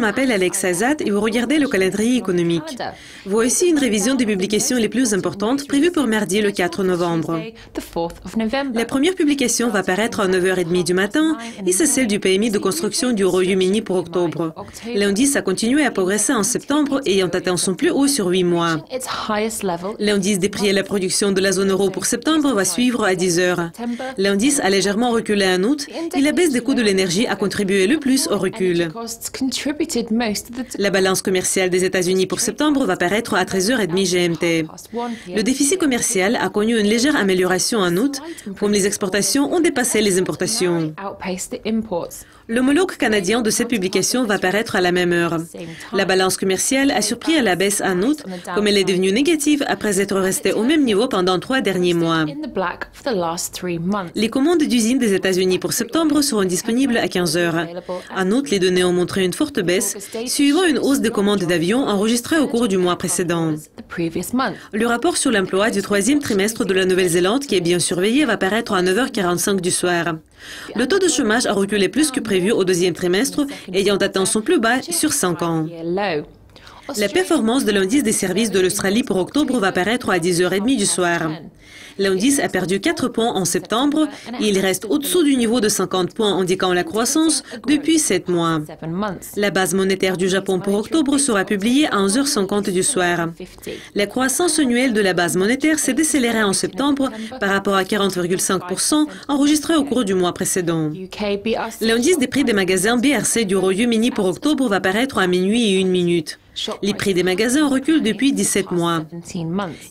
m'appelle Alex Azat et vous regardez le calendrier économique. Voici une révision des publications les plus importantes prévues pour mardi le 4 novembre. La première publication va paraître à 9h30 du matin et c'est celle du PMI de construction du Royaume-Uni pour octobre. L'indice a continué à progresser en septembre ayant atteint son plus haut sur 8 mois. L'indice des prix à la production de la zone euro pour septembre va suivre à 10h. L'indice a légèrement reculé en août et la baisse des coûts de l'énergie a contribué le plus au recul. La balance commerciale des États-Unis pour septembre va paraître à 13h30 GMT. Le déficit commercial a connu une légère amélioration en août, comme les exportations ont dépassé les importations. L'homologue canadien de cette publication va paraître à la même heure. La balance commerciale a surpris à la baisse en août, comme elle est devenue négative après être restée au même niveau pendant 3 derniers mois. Les commandes d'usines des États-Unis pour septembre seront disponibles à 15h. En août, les données ont montré une forte baisse, suivant une hausse des commandes d'avions enregistrée au cours du mois précédent. Le rapport sur l'emploi du 3e trimestre de la Nouvelle-Zélande, qui est bien surveillé, va paraître à 9h45 du soir. Le taux de chômage a reculé plus que prévu au 2e trimestre, ayant atteint son plus bas sur 5 ans. La performance de l'indice des services de l'Australie pour octobre va paraître à 10h30 du soir. L'indice a perdu 4 points en septembre et il reste au-dessous du niveau de 50 points indiquant la croissance depuis 7 mois. La base monétaire du Japon pour octobre sera publiée à 11h50 du soir. La croissance annuelle de la base monétaire s'est décélérée en septembre par rapport à 40,5% enregistré au cours du mois précédent. L'indice des prix des magasins BRC du Royaume-Uni pour octobre va paraître à minuit et 1 minute. Les prix des magasins reculent depuis 17 mois.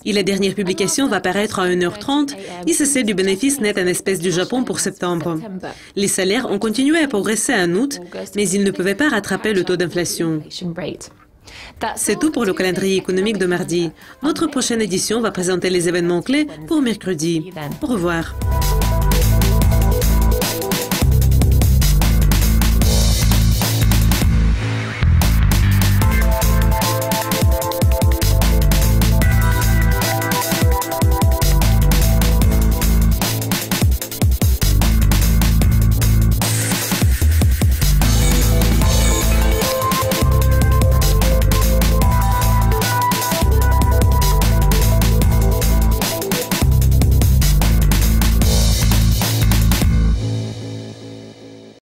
Et la dernière publication va paraître à 1h30 et c'est celle du bénéfice net en espèces du Japon pour septembre. Les salaires ont continué à progresser en août, mais ils ne pouvaient pas rattraper le taux d'inflation. C'est tout pour le calendrier économique de mardi. Notre prochaine édition va présenter les événements clés pour mercredi. Au revoir.